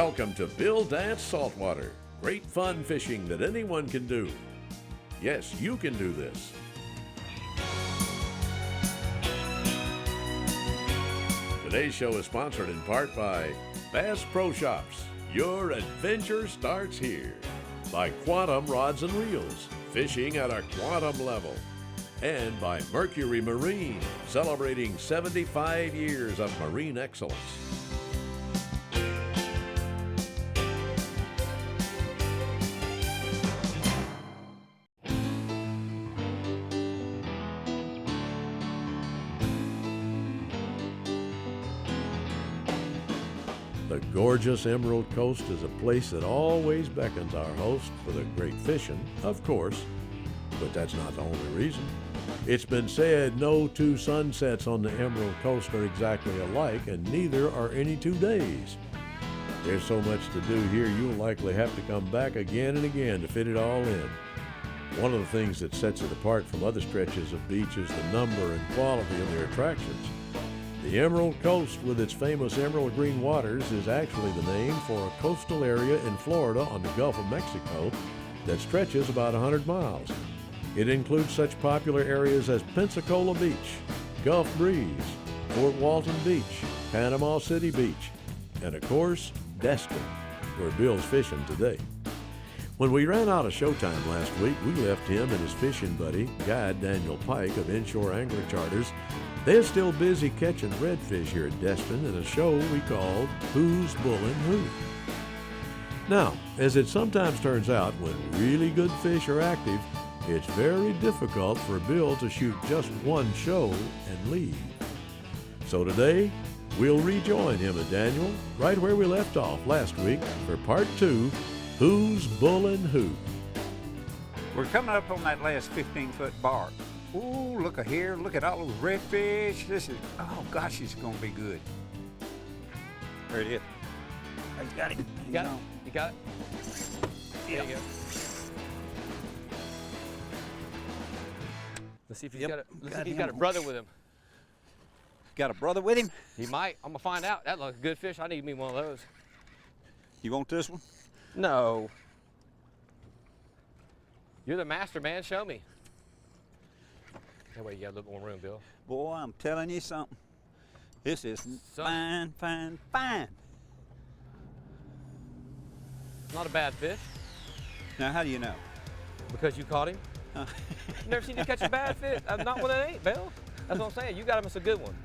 Welcome to Bill Dance Saltwater. Great fun fishing that anyone can do. Yes, you can do this. Today's show is sponsored in part by Bass Pro Shops. Your adventure starts here. By Quantum Rods and Reels, fishing at a quantum level. And by Mercury Marine, celebrating 75 years of marine excellence. The gorgeous Emerald Coast is a place that always beckons our host for the great fishing, of course, but that's not the only reason. It's been said no two sunsets on the Emerald Coast are exactly alike, and neither are any 2 days. There's so much to do here, you'll likely have to come back again and again to fit it all in. One of the things that sets it apart from other stretches of beach is the number and quality of their attractions. The Emerald Coast, with its famous emerald green waters, is actually the name for a coastal area in Florida on the Gulf of Mexico that stretches about 100 miles. It includes such popular areas as Pensacola Beach, Gulf Breeze, Fort Walton Beach, Panama City Beach, and of course, Destin, where Bill's fishing today. When we ran out of showtime last week, we left him and his fishing buddy, guide Daniel Pike of Inshore Angler Charters. They're still busy catching redfish here at Destin in a show we called Who's Bullin' Who? Now, as it sometimes turns out, when really good fish are active, it's very difficult for Bill to shoot just one show and leave. So today, we'll rejoin him and Daniel right where we left off last week for part 2, Who's Bullin' Who? We're coming up on that last 15-foot bar. Ooh, look here, look at all those redfish. This is, oh gosh, it's gonna be good. There it is. Oh, you got it. You got it? You got it? There you go. Let's see if he's got it. Let's see if he's got a brother with him. Got a brother with him? He might. I'm gonna find out. That looks a good fish. I need me one of those. You want this one? No. You're the master, man. Show me. That way you got a little more room, Bill. Boy, I'm telling you something. This is fine, fine, fine. Not a bad fish. Now, how do you know? Because you caught him. Never seen you catch a bad fish. Not one that ain't, Bill. That's what I'm saying. You got him as a good one.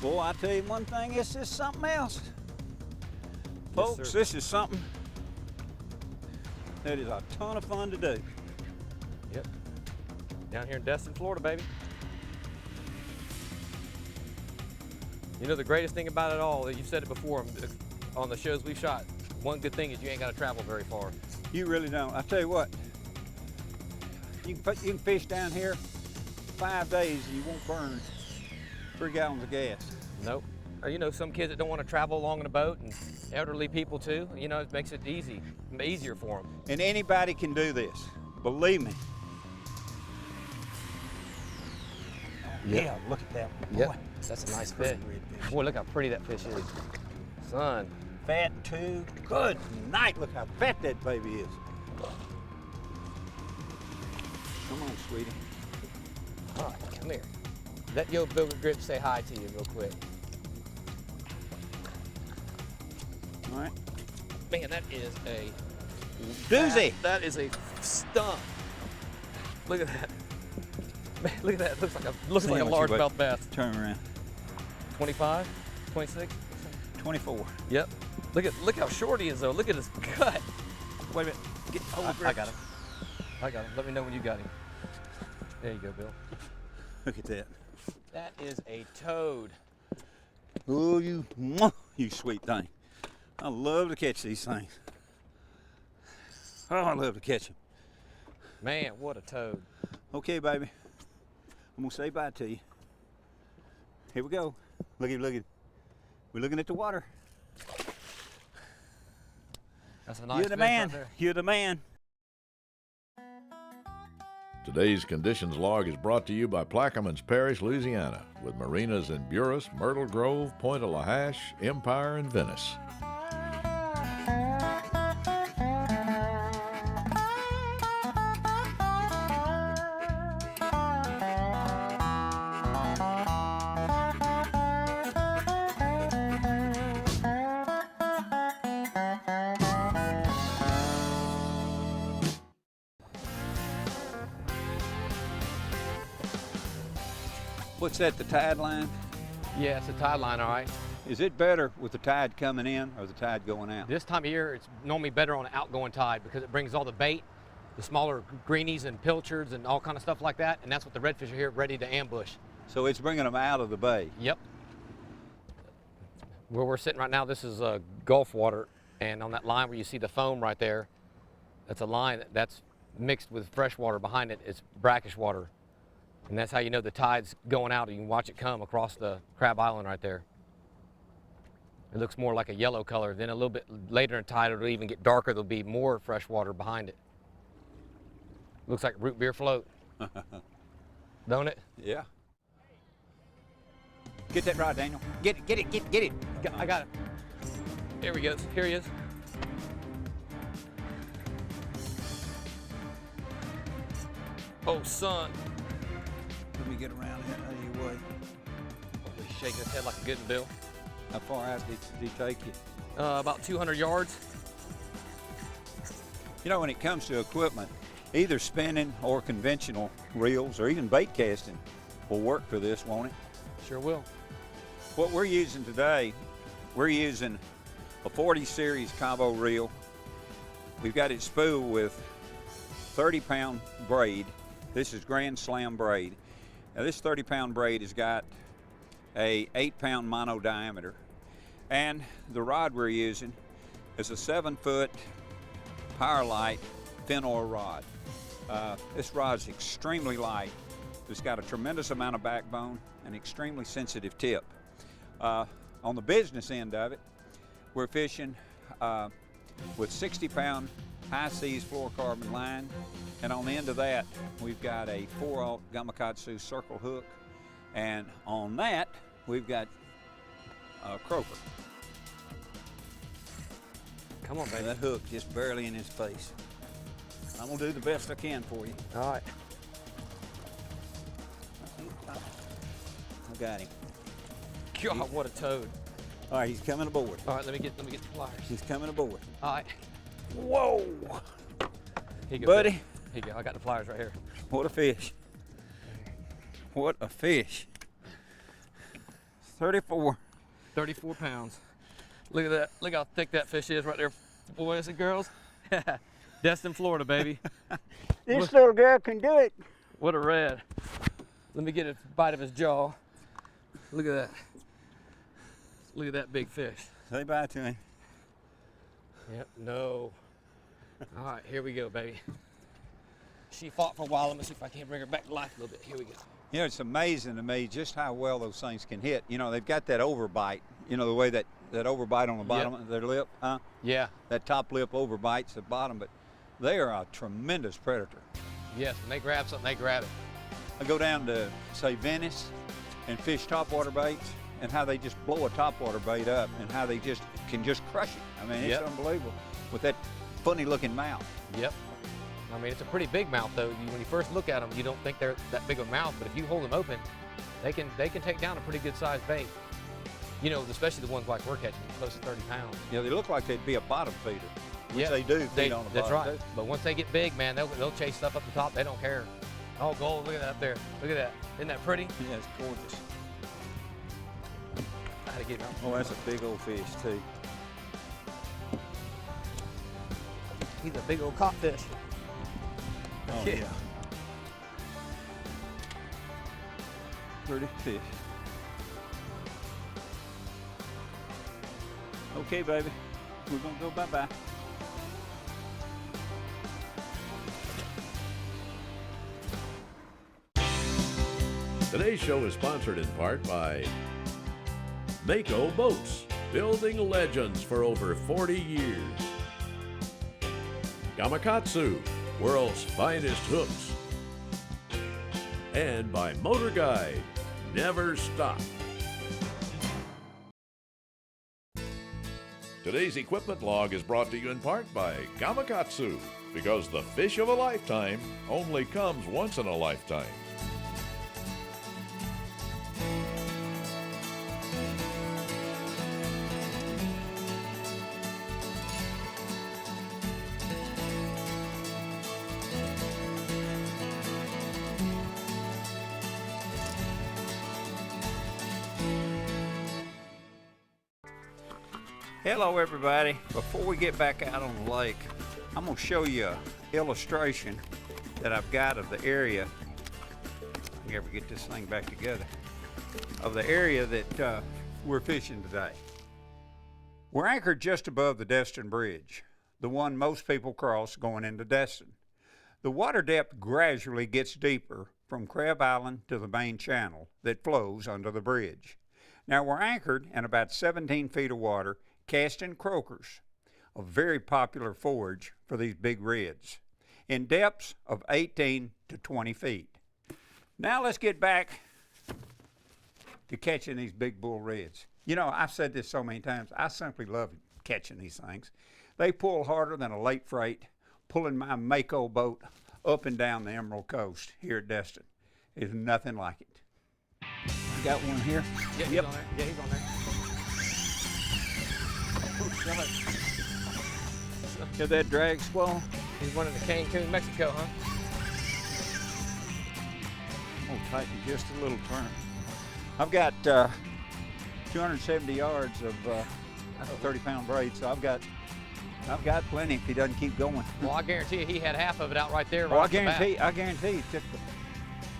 Boy, I tell you one thing, this is something else. Folks, sir. this is something that is a ton of fun to do. Yep. Down here in Destin, Florida, baby. You know the greatest thing about it all, you've said it before on the shows we've shot, one good thing is you ain't got to travel very far. You really don't. I tell you what, you can fish down here 5 days and you won't burn 3 gallons of gas. Nope. Or, you know, some kids that don't want to travel along in a boat, and elderly people too, you know, it makes it easier for them. And anybody can do this, believe me. Yep. Yeah, look at that one. Yep. Boy, That's a nice fish. redfish. Boy, look how pretty that fish is. Son. Fat too. Good night. Look how fat that baby is. Come on, sweetie. All right, come here. Let your Bill Grip say hi to you real quick. All right. Man, that is a doozy. That is a stump. Look at that. Man, look at that. Looks like a largemouth bass. Turn around. 25, 26. 24. Yep. Look how short he is though. Look at his gut. Wait a minute. Get, I got him. I got him. Let me know when you got him. There you go, Bill. Look at that. That is a toad. Oh, you sweet thing. I love to catch these things. Oh, I love to catch them. Man, what a toad. Okay, baby. I'm gonna say bye to you. Here we go. Look at. We're looking at the water. That's a nice You're the fish man. right there. You're the man. Today's conditions log is brought to you by Plaquemines Parish, Louisiana, with marinas in Buras, Myrtle Grove, Point of La Hache, Empire, and Venice. What's that, the tide line? Yeah, it's a tide line, all right. Is it better with the tide coming in or the tide going out? This time of year, it's normally better on an outgoing tide because it brings all the bait, the smaller greenies and pilchards and all kind of stuff like that, and that's what the redfish are here ready to ambush. So it's bringing them out of the bay? Yep. Where we're sitting right now, this is Gulf water, and on that line where you see the foam right there, that's a line that's mixed with fresh water behind it. It's brackish water, and that's how you know the tide's going out. You can watch it come across the Crab Island right there. It looks more like a yellow color. Then a little bit later in tide, it'll even get darker. There'll be more fresh water behind it. Looks like root beer float. Don't it? Yeah. Get that rod, Daniel. Get it. I got it. Here he goes. Here he is. Oh, son. Let me get around here out of your way. Oh, he's shaking his head like a good bill. How far out did he take you? About 200 yards. You know, when it comes to equipment, either spinning or conventional reels or even bait casting will work for this, won't it? Sure will. What we're using today, we're using a 40 series combo reel. We've got it spooled with 30-pound braid. This is Grand Slam braid. Now this 30-pound braid has got a 8-pound mono diameter, and the rod we're using is a 7-foot Powerlight thin oil rod. This rod's extremely light. It's got a tremendous amount of backbone and extremely sensitive tip. On the business end of it, we're fishing with 60-pound high seas fluorocarbon line, and on the end of that we've got a 4/0 Gamakatsu circle hook, and on that we've got a croaker. Come on, baby. That hook just barely in his face. I'm gonna do the best I can for you. All right. I got him. God, what a toad. All right, he's coming aboard. All right, let me get the pliers. He's coming aboard. All right. Whoa! Here you go, Buddy. Here you go. I got the pliers right here. What a fish. What a fish. 34. 34 pounds. Look at that. Look how thick that fish is right there, boys and girls. Destin, Florida, baby. This little girl can do it. What a red. Let me get a bite of his jaw. Look at that. Look at that big fish. Say bye to him. Yep, no. All right, here we go, baby. She fought for a while. Let me see if I can bring her back to life a little bit. Here we go. You know, it's amazing to me just how well those things can hit. You know, they've got that overbite. You know, the way that overbite on the bottom of their lip, huh? Yeah. That top lip overbites the bottom, but they are a tremendous predator. Yes, when they grab something, they grab it. I go down to, say, Venice and fish topwater baits, and how they just blow a topwater bait up and how they just can just crush it. I mean, it's unbelievable with that funny looking mouth. Yep. I mean, it's a pretty big mouth, though. When you first look at them, you don't think they're that big of a mouth, but if you hold them open, they can take down a pretty good sized bait. You know, especially the ones like we're catching, close to 30 pounds. Yeah, they look like they'd be a bottom feeder, which they do feed on the That's bottom. right. But once they get big, man, they'll chase stuff up the top. They don't care. Oh, gold, look at that up there. Look at that. Isn't that pretty? Yeah, it's gorgeous. I had to get him out. Oh, that's a big old fish, too. He's a big old codfish. Oh, yeah. Pretty fish. Okay, baby. We're going to go bye-bye. Today's show is sponsored in part by Mako Boats, building legends for over 40 years. Gamakatsu, world's finest hooks. and by Motor Guide. Never stop. Today's equipment log is brought to you in part by Gamakatsu, because the fish of a lifetime only comes once in a lifetime. Hello everybody. Before we get back out on the lake, I'm going to show you an illustration that I've got of the area. If I ever get this thing back together, of the area that we're fishing today. We're anchored just above the Destin Bridge, the one most people cross going into Destin. The water depth gradually gets deeper from Crab Island to the main channel that flows under the bridge. Now we're anchored in about 17 feet of water, casting croakers, a very popular forage for these big reds, in depths of 18 to 20 feet. Now let's get back to catching these big bull reds. You know, I've said this so many times, I simply love catching these things. They pull harder than a lake freight, pulling my Mako boat up and down the Emerald Coast here at Destin. There's nothing like it. You got one here? Yeah, he's on there. Yeah, he's on there. Hear that drag squall? He's running to Cancun, Mexico, huh? Oh, tighten just a little turn. I've got 270 yards of 30-pound braid, so I've got plenty if he doesn't keep going. Well, I guarantee you he had half of it out right there. Well, Right I guarantee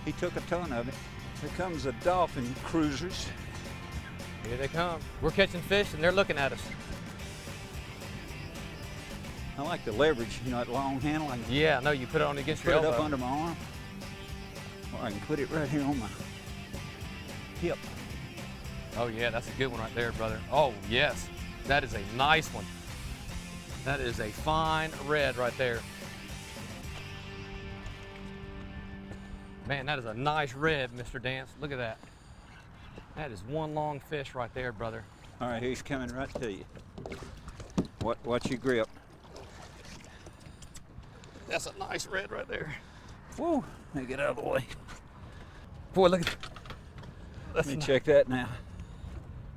he took a ton of it. Here comes the dolphin cruisers. Here they come. We're catching fish and they're looking at us. I like the leverage, you know, that long handle. Yeah, no, you put it on against Put your it elbow. up under my arm, or I can put it right here on my hip. Oh yeah, that's a good one right there, brother. Oh yes, that is a nice one. That is a fine red right there. Man, that is a nice red, Mr. Dance. Look at that. That is one long fish right there, brother. All right, he's coming right to you. Watch your grip. That's a nice red right there. Woo! Let me get out of the way. Boy, look at that. Let me check that now.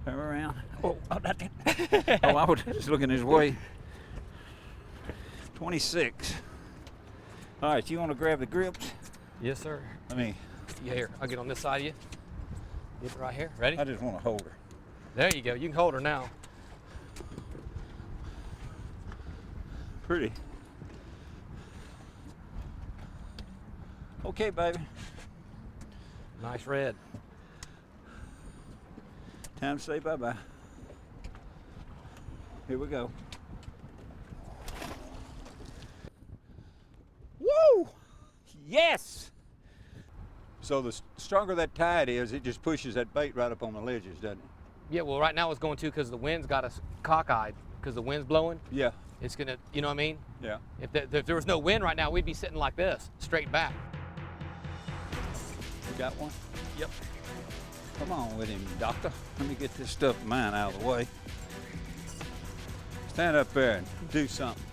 Turn around. Oh, I was just looking his way. 26. All right, you want to grab the grips? Yes, sir. Let me. Yeah, here. I'll get on this side of you. Get it right here. Ready? I just want to hold her. There you go. You can hold her now. Pretty. Okay, baby. Nice red. Time to say bye-bye. Here we go. Woo! Yes! So the stronger that tide is, it just pushes that bait right up on the ledges, doesn't it? Yeah, well, right now it's going to because the wind's got us cockeyed because the wind's blowing. Yeah. It's going to, you know what I mean? Yeah. If there was no wind right now, we'd be sitting like this, straight back. You got one? Yep. Come on with him, doctor. Let me get this stuff of mine out of the way. Stand up there and do something.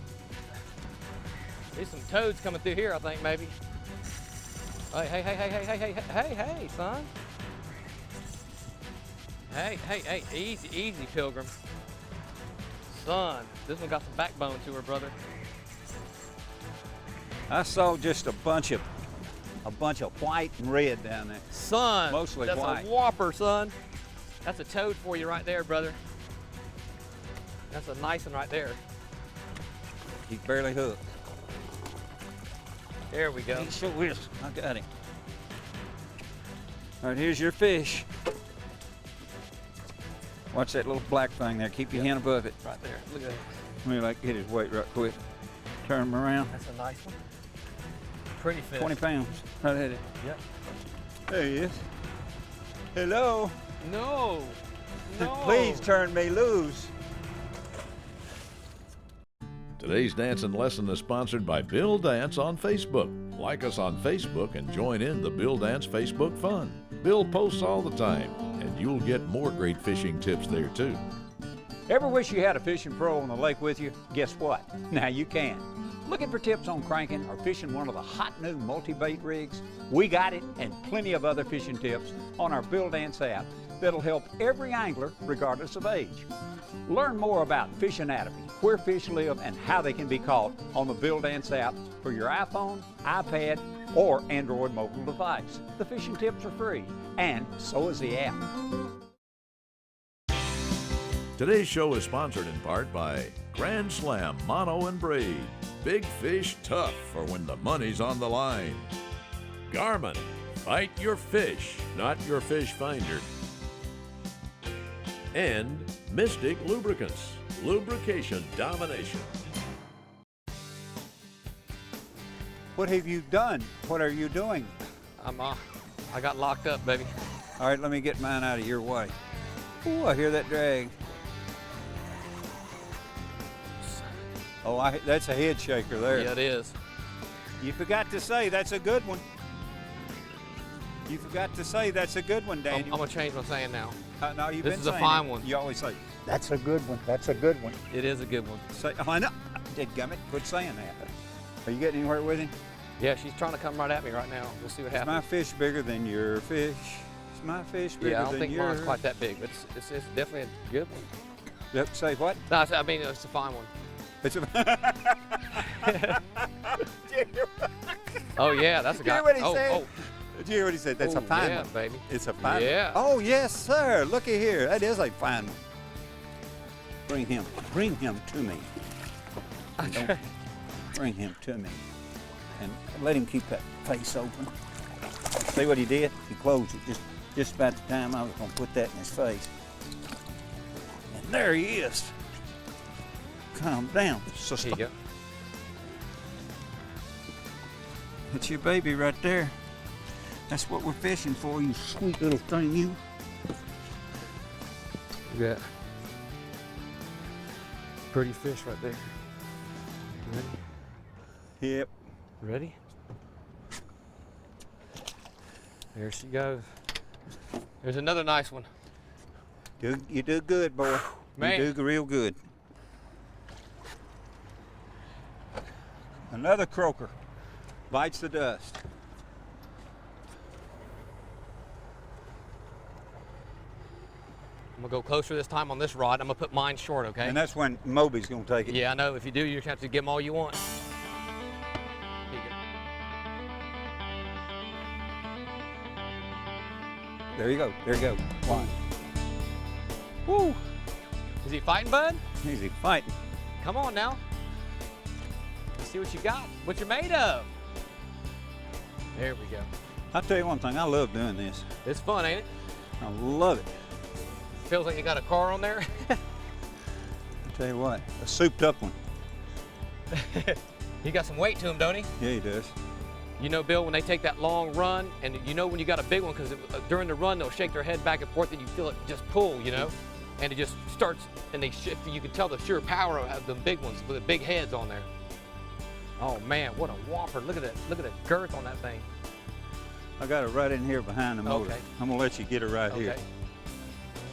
There's some toads coming through here, I think, maybe. Hey, son. Hey, easy, Pilgrim. Son, this one got some backbone to her, brother. I saw just a bunch of white and red down there. Son, Mostly that's white. a whopper, son. That's a toad for you right there, brother. That's a nice one right there. He's barely hooked. There we go. He sure is. I got him. All right, here's your fish. Watch that little black thing there. Keep your hand above it. Right there. Look at that. Let me like get his weight right quick. Turn him around. That's a nice one. Pretty fish. 20 pounds. Right at it. Yep. There he is. Hello. No. Please turn me loose. Today's dancing lesson is sponsored by Bill Dance on Facebook. Like us on Facebook and join in the Bill Dance Facebook fun. Bill posts all the time, and you'll get more great fishing tips there too. Ever wish you had a fishing pro on the lake with you? Guess what? Now you can. Looking for tips on cranking or fishing one of the hot new multi-bait rigs? We got it, and plenty of other fishing tips on our Bill Dance app that'll help every angler regardless of age. Learn more about fish anatomy, where fish live, and how they can be caught on the Bill Dance app for your iPhone, iPad, or Android mobile device. The fishing tips are free, and so is the app. Today's show is sponsored in part by Grand Slam Mono and Braid. Big fish tough for when the money's on the line. Garmin, fight your fish, not your fish finder. And Mystic Lubricants, lubrication domination. What have you done? What are you doing? I got locked up, baby. All right, let me get mine out of your way. Ooh, I hear that drag. Oh, that's a head shaker there. Yeah, it is. You forgot to say that's a good one. You forgot to say that's a good one, Daniel. I'm gonna change my saying now. No, you've This been is a saying fine it. one. You always say, that's a good one, that's a good one. It is a good one. Say, oh, I know. Dadgummit, quit saying that. Are you getting anywhere with him? Yeah, she's trying to come right at me right now. We'll see what Is happens. my fish bigger than your fish? Is my fish bigger Yeah, I don't than think yours? mine's quite that big, but it's definitely a good one. Yep, say what? No, I mean, it's a fine one. It's a Oh, yeah, that's a Did you guy. hear what he oh, said? oh, Did you hear what he said? That's a oh, fine yeah, one. baby. It's a fine Yeah. one. Oh, yes, sir. Looky here. That is a fine one. Bring him to me. Don't- Bring him to me. And let him keep that face open. See what he did? He closed it just about the time I was going to put that in his face. And there he is. Calm down, sister. Here you go. It's your baby right there. That's what we're fishing for, you sweet little thing, you. Yeah. Pretty fish right there. Ready? Yep. Ready? There she goes. There's another nice one. You do good, boy. Man. You do real good. Another croaker. Bites the dust. I'm gonna go closer this time on this rod. I'm gonna put mine short, okay? And that's when Moby's going to take it. Yeah, I know. If you do, you're gonna have to give them all you want. Here you go. There you go. There you go. Fine. Woo! Is he fighting, bud? Easy fighting. Come on now. Let's see what you got. What you're made of. There we go. I'll tell you one thing. I love doing this. It's fun, ain't it? I love it. Feels like you got a car on there. I'll tell you what. A souped up one. He got some weight to him, don't he? Yeah, he does. You know, Bill, when they take that long run, and you know when you got a big one, because during the run they'll shake their head back and forth, and you feel it just pull, you know, and it just starts, and they shift. You can tell the sheer power of the big ones with the big heads on there. Oh man, what a whopper! Look at that! Look at the girth on that thing. I got it right in here behind the motor. Okay. I'm gonna let you get it right here. Okay.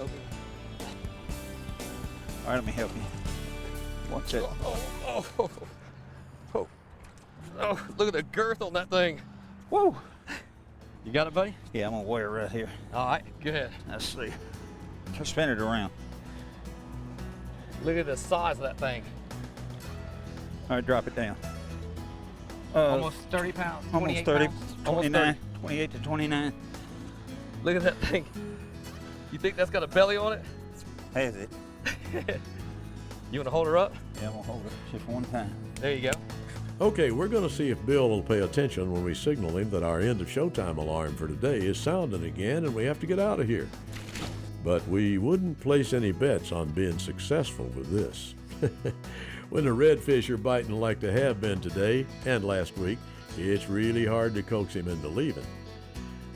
Okay. All right, let me help you. Watch that. Oh, look at the girth on that thing. Woo! You got it, buddy? Yeah, I'm gonna wear it right here. All right, go ahead. Let's see. Just spin it around. Look at the size of that thing. All right, drop it down. Almost 30 pounds. Almost 28 30, pounds. 29, 28 to 29. Look at that thing. You think that's got a belly on it? Has it? You want to hold her up? Yeah, I'm gonna hold it just one time. There you go. Okay, we're going to see if Bill will pay attention when we signal him that our end of showtime alarm for today is sounding again and we have to get out of here. But we wouldn't place any bets on being successful with this. When the redfish are biting like they have been today and last week, it's really hard to coax him into leaving.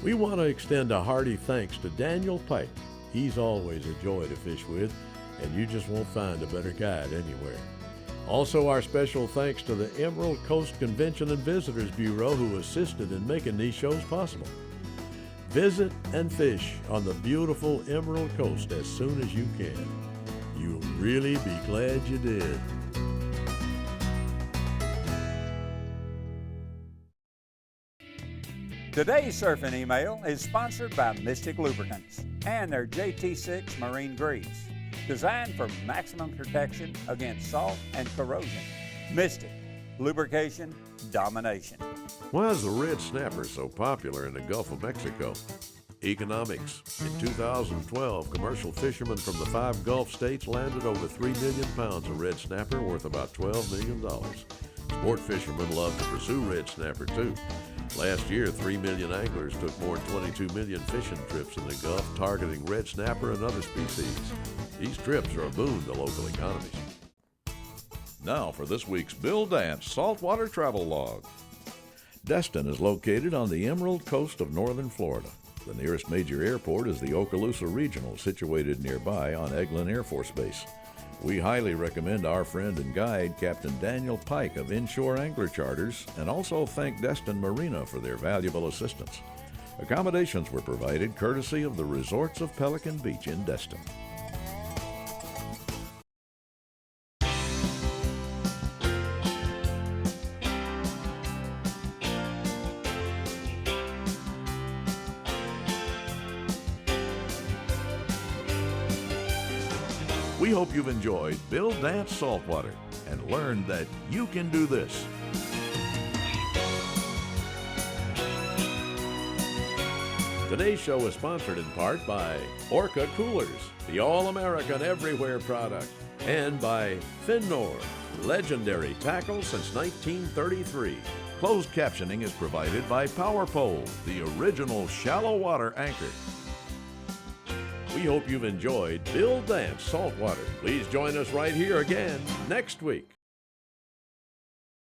We want to extend a hearty thanks to Daniel Pike. He's always a joy to fish with, and you just won't find a better guide anywhere. Also, our special thanks to the Emerald Coast Convention and Visitors Bureau who assisted in making these shows possible. Visit and fish on the beautiful Emerald Coast as soon as you can. You'll really be glad you did. Today's surfing email is sponsored by Mystic Lubricants and their JT6 Marine Grease, designed for maximum protection against salt and corrosion. Mystic, lubrication domination. Why is the red snapper so popular in the Gulf of Mexico? Economics. In 2012, commercial fishermen from the 5 Gulf states landed over 3 million pounds of red snapper worth about $12 million. Sport fishermen love to pursue red snapper too. Last year, 3 million anglers took more than 22 million fishing trips in the Gulf targeting red snapper and other species. These trips are a boon to local economies. Now for this week's Bill Dance Saltwater Travel Log. Destin is located on the Emerald Coast of northern Florida. The nearest major airport is the Okaloosa Regional, situated nearby on Eglin Air Force Base. We highly recommend our friend and guide, Captain Daniel Pike of Inshore Angler Charters, and also thank Destin Marina for their valuable assistance. Accommodations were provided courtesy of the Resorts of Pelican Beach in Destin. We hope you've enjoyed Bill Dance Saltwater and learned that you can do this. Today's show is sponsored in part by Orca Coolers, the all-American everywhere product, and by Finnor, legendary tackle since 1933. Closed captioning is provided by Power Pole, the original shallow water anchor. We hope you've enjoyed Bill Dance Saltwater. Please join us right here again next week.